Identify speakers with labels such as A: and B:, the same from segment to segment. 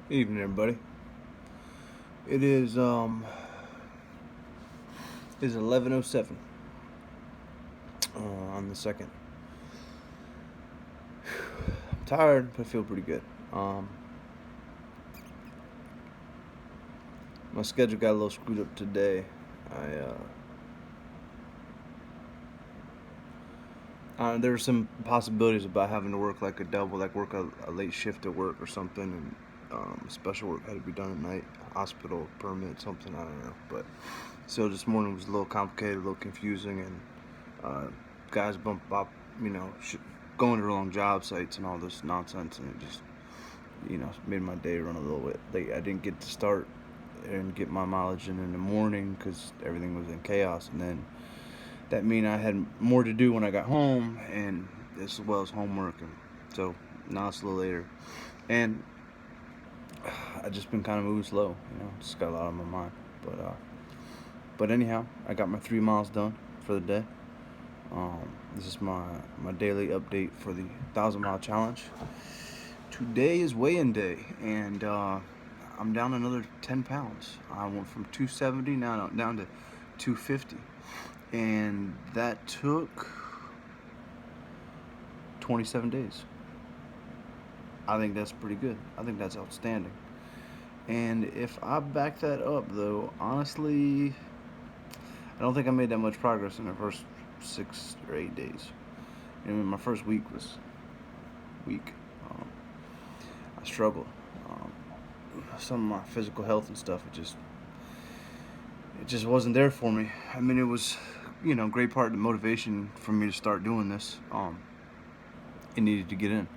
A: Evening, everybody. It is 11:07 on the second. I'm tired, but I feel pretty good. My schedule got a little screwed up today. There were some possibilities about having to work like a double, like work a late shift at work or something, and special work had to be done at night, hospital permit, something, I don't know. But so this morning was a little complicated, a little confusing, and guys bump up, going to the wrong job sites and all this nonsense, and it just, made my day run a little bit late. I didn't get to start and get my mileage in the morning because everything was in chaos, and then that mean I had more to do when I got home, and as well as homework, and so now it's a little later, and I just been kind of moving slow, just got a lot on my mind, but anyhow, I got my 3 miles done for the day. This is my daily update for the 1,000 mile challenge. Today is weigh-in day, and I'm down another 10 pounds. I went from 270 now down to 250, and that took 27 days. I think that's pretty good. I think that's outstanding. And if I back that up, though, honestly, I don't think I made that much progress in the first 6 or 8 days. My first week was weak. I struggled. Some of my physical health and stuff, it just wasn't there for me. I mean, it was, great part of the motivation for me to start doing this. It needed to get in,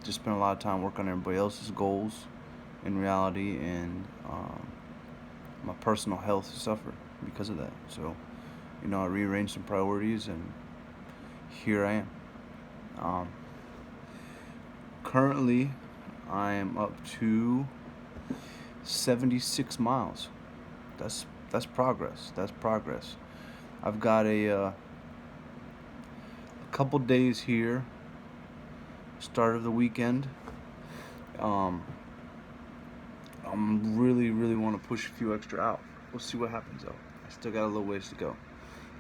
A: just spent a lot of time working on everybody else's goals in reality, and my personal health suffered because of that. So, I rearranged some priorities, and here I am. Currently, I am up to 76 miles. That's progress. That's progress. I've got a couple days here, start of the weekend. I'm really want to push a few extra out. We'll see what happens though. I still got a little ways to go.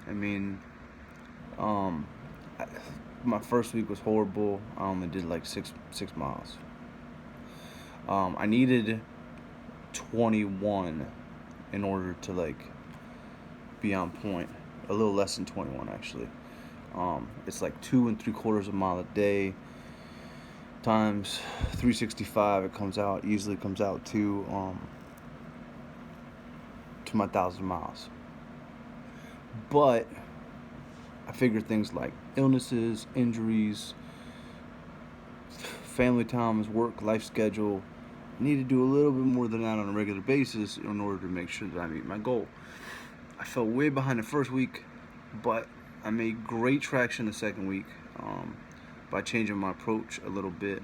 A: I mean, my first week was horrible. I only did like six miles. I needed 21 in order to be on point. A little less than 21 actually. It's like 2 3/4 of a mile a day times 365. It easily comes out to my 1,000 miles. But I figured things like illnesses, injuries, family times, work, life schedule, I need to do a little bit more than that on a regular basis in order to make sure that I meet my goal. I fell way behind the first week, but I made great traction the second week by changing my approach a little bit.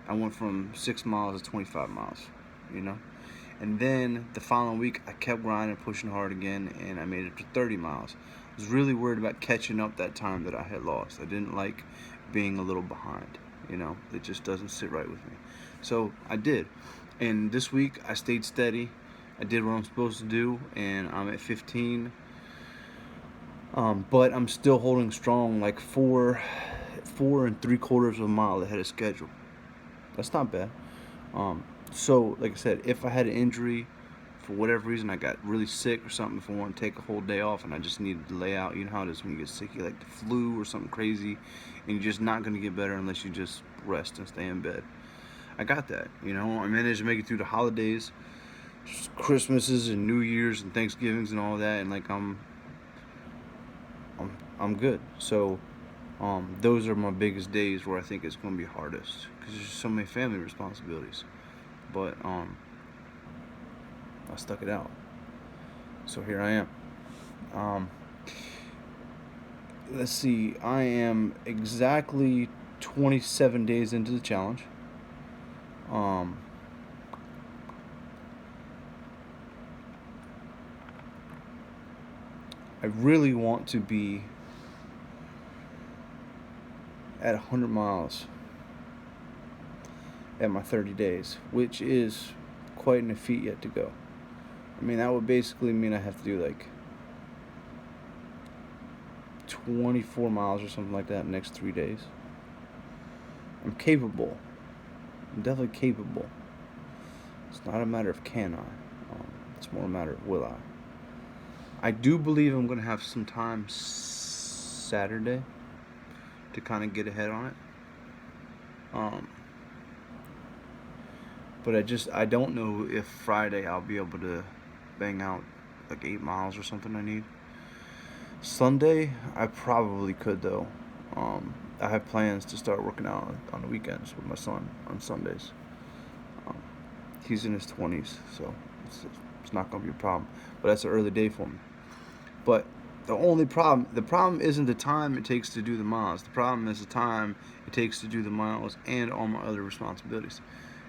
A: I went from 6 miles to 25 miles, And then the following week, I kept grinding, pushing hard again, and I made it to 30 miles. I was really worried about catching up that time that I had lost. I didn't like being a little behind, It just doesn't sit right with me. So I did. And this week, I stayed steady. I did what I'm supposed to do, and I'm at 15. But I'm still holding strong, like 4 3/4 of a mile ahead of schedule. That's not bad. So, like I said, if I had an injury, for whatever reason, I got really sick or something, if I want to take a whole day off and I just needed to lay out, you know how it is when you get sick, you like the flu or something crazy, and you're just not going to get better unless you just rest and stay in bed. I got that, I managed to make it through the holidays, Christmases and New Year's and Thanksgivings and all that, and I'm good. So those are my biggest days where I think it's going to be hardest because there's so many family responsibilities. But I stuck it out. So here I am. Let's see. I am exactly 27 days into the challenge. I really want to be at 100 miles at my 30 days, which is quite a feat yet to go. I mean, that would basically mean I have to do like 24 miles or something like that in the next 3 days. I'm capable. I'm definitely capable. It's not a matter of can I. It's more a matter of will I. I do believe I'm going to have some time Saturday to kind of get ahead on it. But I don't know if Friday I'll be able to bang out like 8 miles or something I need. Sunday, I probably could though. I have plans to start working out on the weekends with my son on Sundays. He's in his 20s, so it's not going to be a problem. But that's an early day for me. But the problem isn't the time it takes to do the miles. The problem is the time it takes to do the miles and all my other responsibilities,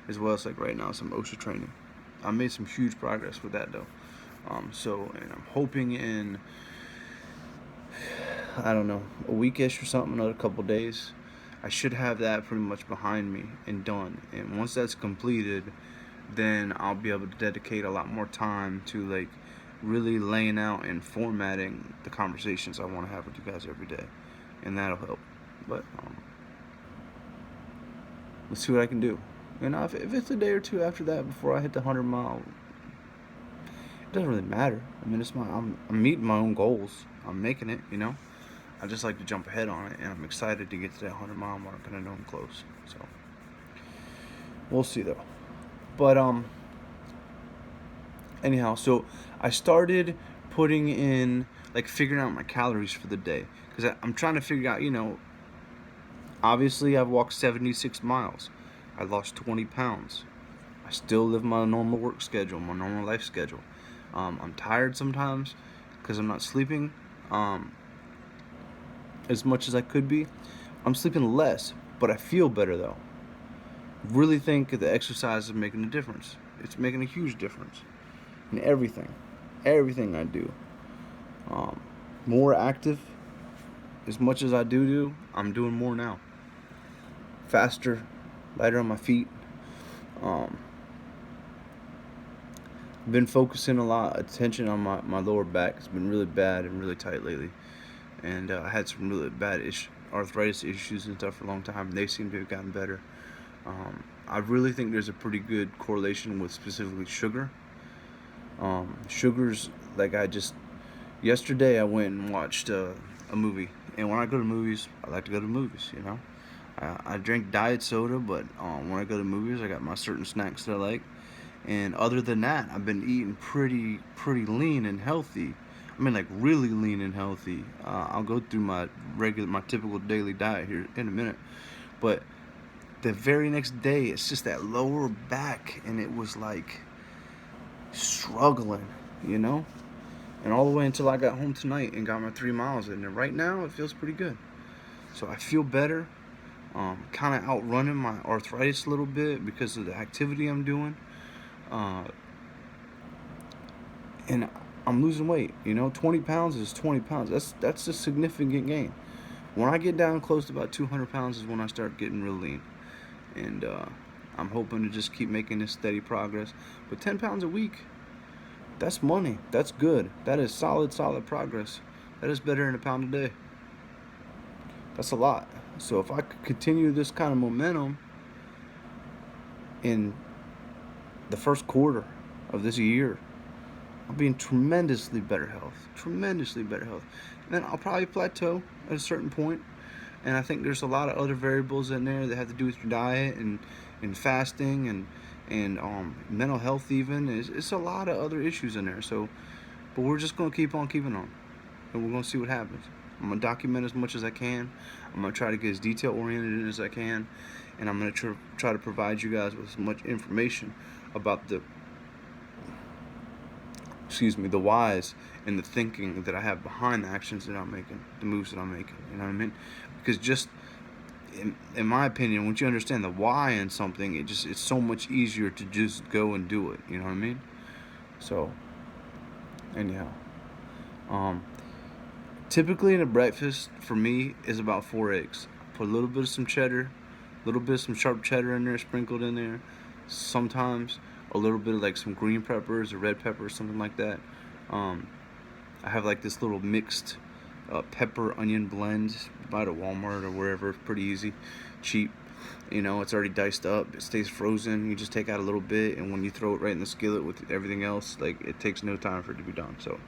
A: as well as like right now some OSHA training. I made some huge progress with that though. And I'm hoping in, I don't know, a weekish or something, another couple days, I should have that pretty much behind me and done. And once that's completed, then I'll be able to dedicate a lot more time to like really laying out and formatting the conversations I want to have with you guys every day, and that'll help. But let's see what I can do. If it's a day or two after that before I hit the 100-mile, it doesn't really matter. I mean, I'm meeting my own goals. I'm making it. I just like to jump ahead on it, and I'm excited to get to that 100-mile mark, and I know I'm close. So we'll see though. But anyhow, so I started putting in, like, figuring out my calories for the day, because I'm trying to figure out, obviously I've walked 76 miles. I lost 20 pounds. I still live my normal work schedule, my normal life schedule. I'm tired sometimes because I'm not sleeping as much as I could be. I'm sleeping less, but I feel better though. Really think the exercise is making a difference. It's making a huge difference in everything I do. More active. As much as I do, I'm doing more now. Faster, lighter on my feet. Been focusing a lot of attention on my lower back. It's been really bad and really tight lately, and I had some really bad arthritis issues and stuff for a long time. They seem to have gotten better. I really think there's a pretty good correlation with specifically sugar. Sugars, like yesterday I went and watched a movie, and when I go to movies, I like to go to movies. I drink diet soda, but when I go to movies, I got my certain snacks that I like. And other than that, I've been eating pretty lean and healthy. I mean, like, really lean and healthy. I'll go through my typical daily diet here in a minute. But the very next day, it's just that lower back, and it was like struggling, And all the way until I got home tonight and got my 3 miles in. And right now, it feels pretty good. So I feel better. Kind of outrunning my arthritis a little bit because of the activity I'm doing. And I'm losing weight. 20 pounds is 20 pounds. That's a significant gain. When I get down close to about 200 pounds is when I start getting real lean. And I'm hoping to just keep making this steady progress. But 10 pounds a week, that's money. That's good. That is solid progress. That is better than a pound a day. That's a lot. So if I could continue this kind of momentum in the first quarter of this year, I'll be in tremendously better health. And then I'll probably plateau at a certain point. And I think there's a lot of other variables in there that have to do with your diet and fasting and mental health even. It's a lot of other issues in there. But we're just going to keep on keeping on. And we're going to see what happens. I'm going to document as much as I can. I'm going to try to get as detail-oriented as I can. And I'm going to try to provide you guys with as much information about the whys and the thinking that I have behind the actions that I'm making, the moves that I'm making. You know what I mean? Because just in my opinion, once you understand the why in something, it's so much easier to just go and do it. You know what I mean? So, anyhow, typically in a breakfast for me is about 4 eggs. Put a little bit of some cheddar, A little bit of some sharp cheddar in there, sprinkled in there. Sometimes a little bit of like some green peppers or red peppers, something like that. Um, I have like this little mixed pepper onion blend. Buy it at Walmart or wherever. It's pretty easy, cheap. It's already diced up. It stays frozen. You just take out a little bit, and when you throw it right in the skillet with everything else, like, it takes no time for it to be done. So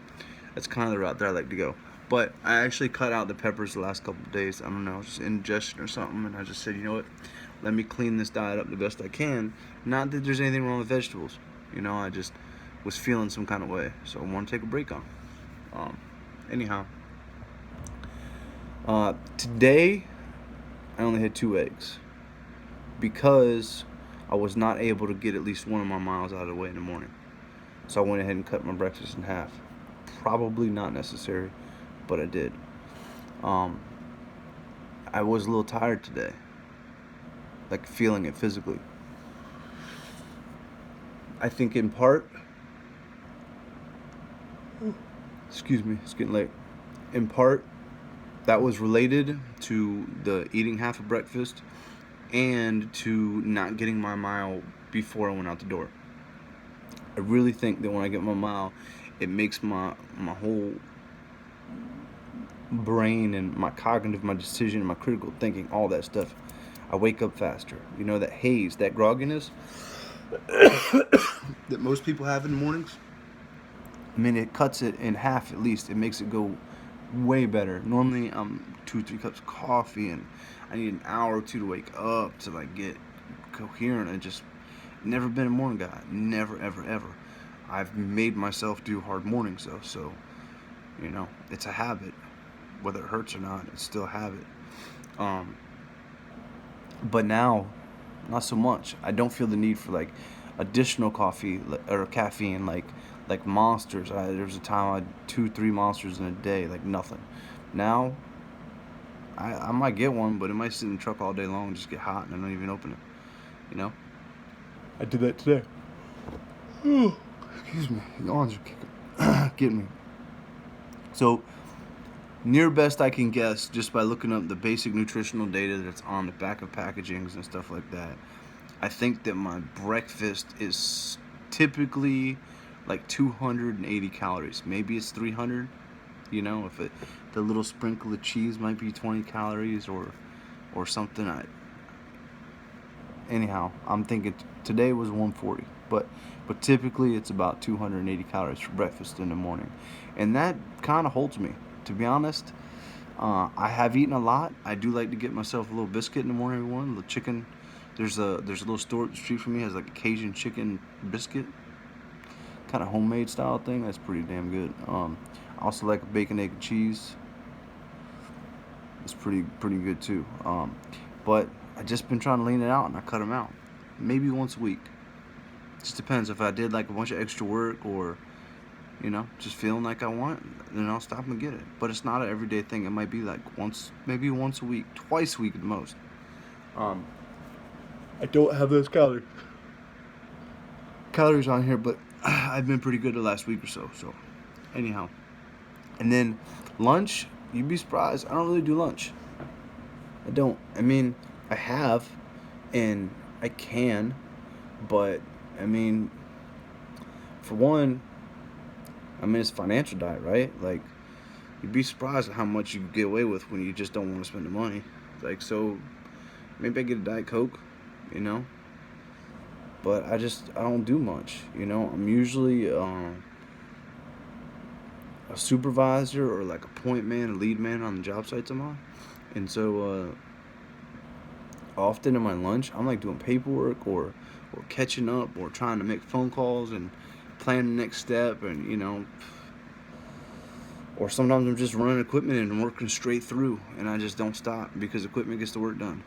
A: that's kind of the route that I like to go. But I actually cut out the peppers the last couple of days. I don't know, just indigestion or something, and I just said, you know what? Let me clean this diet up the best I can. Not that there's anything wrong with vegetables. I just was feeling some kind of way, so I want to take a break on. Anyhow, today I only had 2 eggs because I was not able to get at least one of my miles out of the way in the morning. So I went ahead and cut my breakfast in half. Probably not necessary, but I did. I was a little tired today, like feeling it physically. I think in part, excuse me, it's getting late. In part, that was related to the eating half of breakfast and to not getting my mile before I went out the door. I really think that when I get my mile, it makes my whole brain and my cognitive, my decision, my critical thinking, all that stuff, I wake up faster. That haze, that grogginess that most people have in the mornings, it cuts it in half at least. It makes it go way better. Normally, I'm 2-3 cups of coffee, and I need an hour or two to wake up to like get coherent. I just never been a morning guy. Never, ever, ever. I've made myself do hard mornings though, so it's a habit. Whether it hurts or not, it's still a habit. But now, not so much. I don't feel the need for like additional coffee or caffeine, like monsters. There was a time I had 2-3 monsters in a day, like nothing. Now, I might get one, but it might sit in the truck all day long and just get hot, and I don't even open it. I did that today. Excuse me, yawns are getting me. So, near best I can guess, just by looking up the basic nutritional data that's on the back of packagings and stuff like that, I think that my breakfast is typically like 280 calories. Maybe it's 300. If the little sprinkle of cheese might be 20 calories or something. Anyhow, I'm thinking today was 140, but typically it's about 280 calories for breakfast in the morning, and that kind of holds me. To be honest, I have eaten a lot. I do like to get myself a little biscuit in the morning. Everyone, a little chicken. There's a little store at the street from me, has like a Cajun chicken biscuit, kind of homemade style thing. That's pretty damn good. I also like a bacon, egg, and cheese. It's pretty good too. But I just been trying to lean it out, and I cut them out. Maybe once a week. Just depends if I did like a bunch of extra work or just feeling like I want, then I'll stop and get it. But it's not an everyday thing. It might be like maybe once a week, twice a week at the most. I don't have those calories on here, but I've been pretty good the last week or so. So, anyhow, and then lunch, you'd be surprised. I don't really do lunch. I don't. I have, and I can, but for one, it's financial diet, right? Like, you'd be surprised at how much you can get away with when you just don't want to spend the money. Like, so maybe I get a Diet Coke, but I don't do much. I'm usually a supervisor or like a point man, a lead man on the job sites I'm on, and so often in my lunch I'm like doing paperwork or catching up or trying to make phone calls and plan the next step, and or sometimes I'm just running equipment and working straight through, and I just don't stop because equipment gets the work done.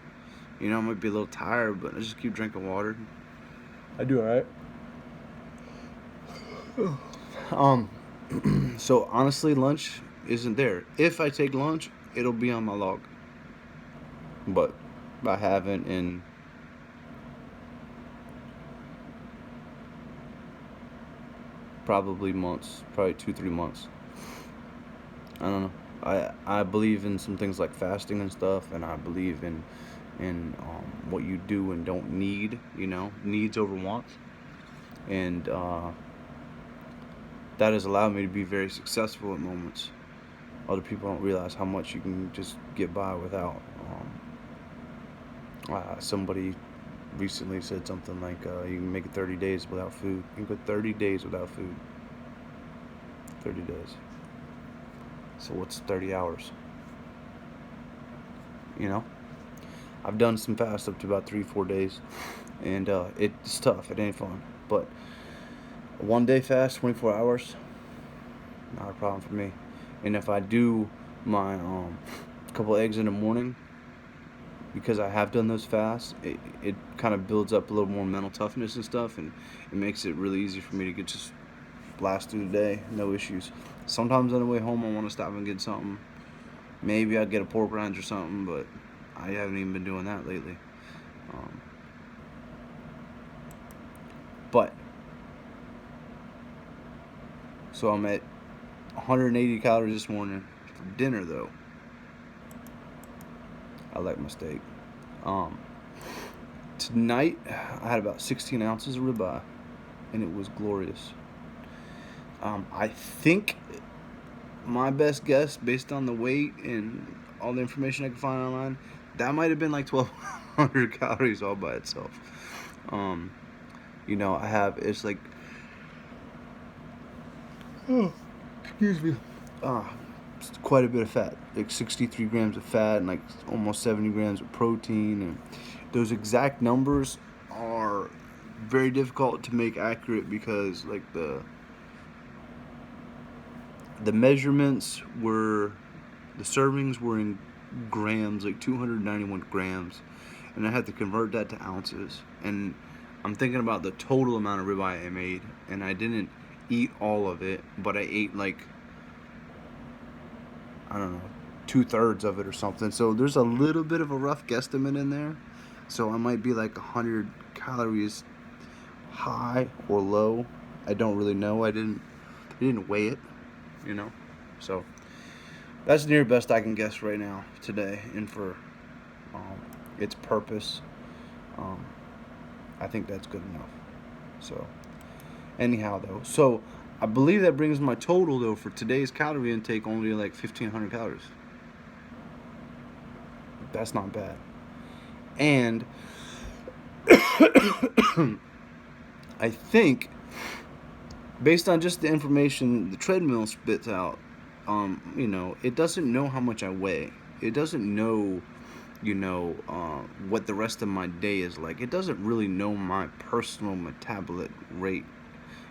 A: I might be a little tired, but I just keep drinking water. I do alright. So honestly, lunch isn't there. If I take lunch, it'll be on my log, but I haven't in probably months, probably 2-3 months. I don't know. I believe in some things like fasting and stuff, and I believe in and what you do and don't need, needs over wants. And that has allowed me to be very successful at moments. Other people don't realize how much you can just get by without. Somebody recently said something like, you can make it 30 days without food. You can go 30 days without food. 30 days. So what's 30 hours? I've done some fasts up to about 3-4 days, and it's tough. It ain't fun. But one day fast, 24 hours, not a problem for me. And if I do my couple eggs in the morning, because I have done those fasts, it kind of builds up a little more mental toughness and stuff, and it makes it really easy for me to just blast through the day, no issues. Sometimes on the way home I want to stop and get something. Maybe I'll get a pork rinds or something, but I haven't even been doing that lately. But so I'm at 180 calories this morning. For dinner though, I like my steak. Tonight I had about 16 ounces of ribeye, and it was glorious. I think my best guess, based on the weight and all the information I could find online, that might have been like 1,200 calories all by itself. It's like, excuse me, it's quite a bit of fat, like 63 grams of fat and like almost 70 grams of protein, and those exact numbers are very difficult to make accurate because like the measurements were, the servings were in grams, like 291 grams, and I had to convert that to ounces. And I'm thinking about the total amount of ribeye I made, and I didn't eat all of it, but I ate like, I don't know, 2/3 of it or something. So there's a little bit of a rough guesstimate in there. So I might be like 100 calories high or low. I don't really know. I didn't weigh it, So that's the near best I can guess right now today, and for its purpose, I think that's good enough. So anyhow though, so I believe that brings my total though for today's calorie intake only like 1,500 calories. That's not bad. And I think, based on just the information the treadmill spits out, it doesn't know how much I weigh. It doesn't know, what the rest of my day is like. It doesn't really know my personal metabolic rate.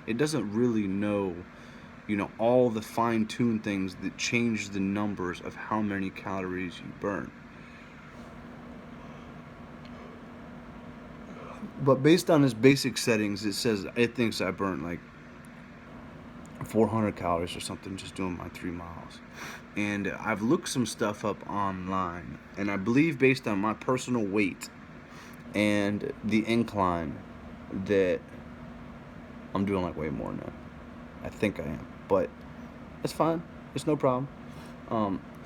A: It doesn't really know, all the fine-tuned things that change the numbers of how many calories you burn. But based on its basic settings, it says it thinks I burn like 400 calories or something just doing my 3 miles. And I've looked some stuff up online, and I believe based on my personal weight and the incline that I'm doing like way more than that. I think I am, but that's fine. It's no problem.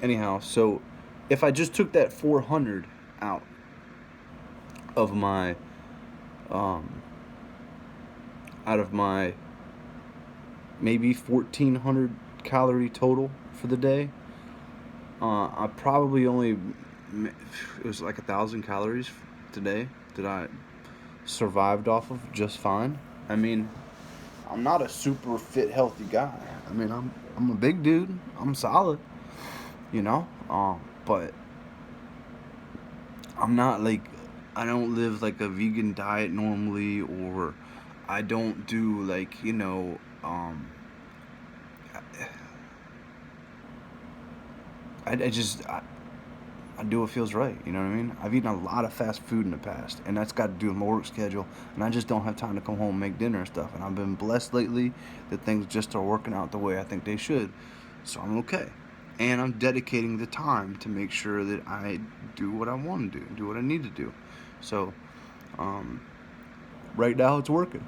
A: Anyhow, so if I just took that 400 out of my maybe 1,400 calorie total for the day, I probably only, it was like 1,000 calories today that I survived off of just fine. I mean, I'm not a super fit, healthy guy. I mean, I'm a big dude. I'm solid, but I'm not like, I don't live like a vegan diet normally, or I don't do like, I do what feels right, you know what I mean? I've eaten a lot of fast food in the past, and that's got to do with my work schedule, and I just don't have time to come home and make dinner and stuff, and I've been blessed lately that things just are working out the way I think they should, so I'm okay. And I'm dedicating the time to make sure that I do what I want to do what I need to do. So, right now it's working.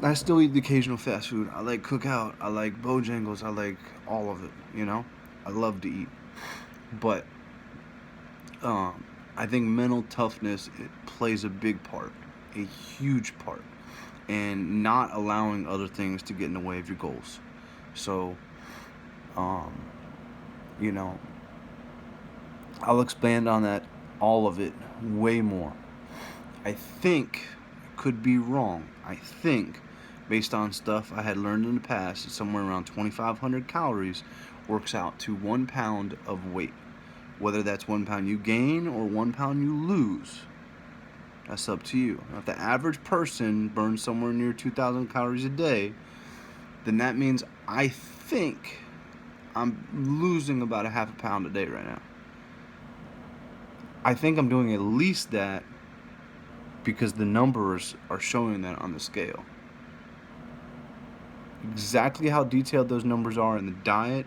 A: I still eat the occasional fast food. I like Cookout. I like Bojangles. I like all of it, I love to eat. But I think mental toughness, it plays a big part, a huge part, and not allowing other things to get in the way of your goals. So, um, you know, I'll expand on that, all of it, way more. I think, could be wrong. I think, based on stuff I had learned in the past, somewhere around 2,500 calories works out to 1 pound of weight. Whether that's 1 pound you gain or 1 pound you lose, that's up to you. Now, if the average person burns somewhere near 2,000 calories a day, then that means I think I'm losing about a half a pound a day right now. I think I'm doing at least that because the numbers are showing that on the scale. Exactly how detailed those numbers are in the diet,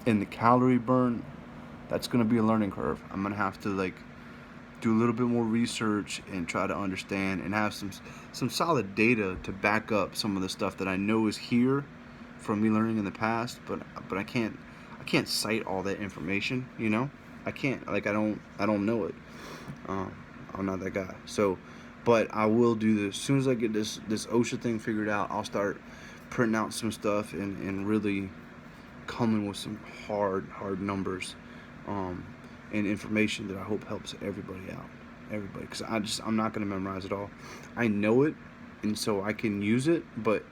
A: in the calorie burn, that's going to be a learning curve. I'm going to have to do a little bit more research and try to understand and have some solid data to back up some of the stuff that I know is here from me learning in the past, but I can't cite all that information, you know? I can't, I don't know it. I'm not that guy. So, but I will do this. As soon as I get this OSHA thing figured out, I'll start printing out some stuff and really coming with some hard numbers, and information that I hope helps everybody out. Everybody. Because I'm not going to memorize it all. I know it, and so I can use it, but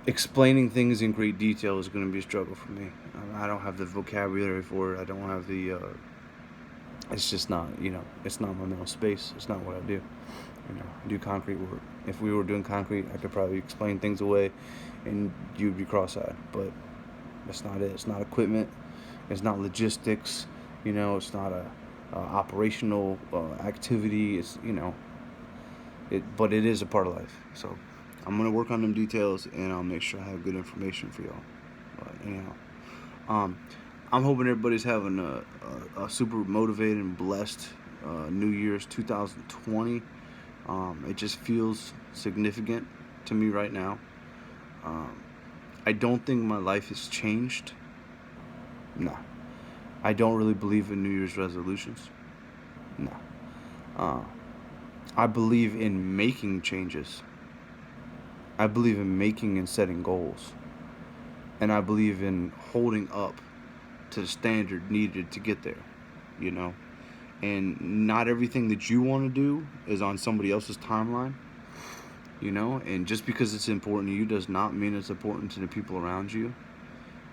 A: explaining things in great detail is going to be a struggle for me. I don't have the vocabulary for it. I don't have the it's just not, it's not my mental space. It's not what I do. I do concrete work. If we were doing concrete, I could probably explain things away and you'd be cross-eyed, but that's not it. It's not equipment. It's not logistics. It's not a operational activity. It's, but it is a part of life. So I'm going to work on them details and I'll make sure I have good information for y'all. But anyhow, I'm hoping everybody's having a super motivated and blessed New Year's 2020. It just feels significant to me right now. I don't think my life has changed. No. I don't really believe in New Year's resolutions. No. I believe in making changes. I believe in making and setting goals. And I believe in holding up to the standard needed to get there, and not everything that you want to do is on somebody else's timeline, and just because it's important to you does not mean it's important to the people around you.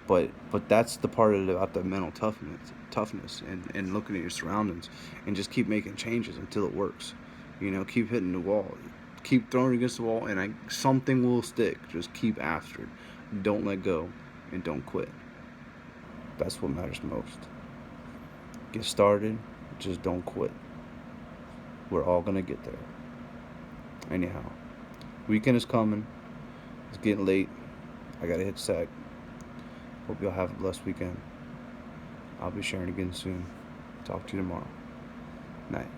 A: But that's the part of it about the mental toughness and looking at your surroundings and just keep making changes until it works. Keep hitting the wall, keep throwing against the wall, and something will stick. Just keep after it. Don't let go and don't quit. That's what matters most. Get started, just don't quit. We're all gonna get there. Anyhow, weekend is coming. It's getting late. I gotta hit sack. Hope y'all have a blessed weekend. I'll be sharing again soon. Talk to you tomorrow. Night.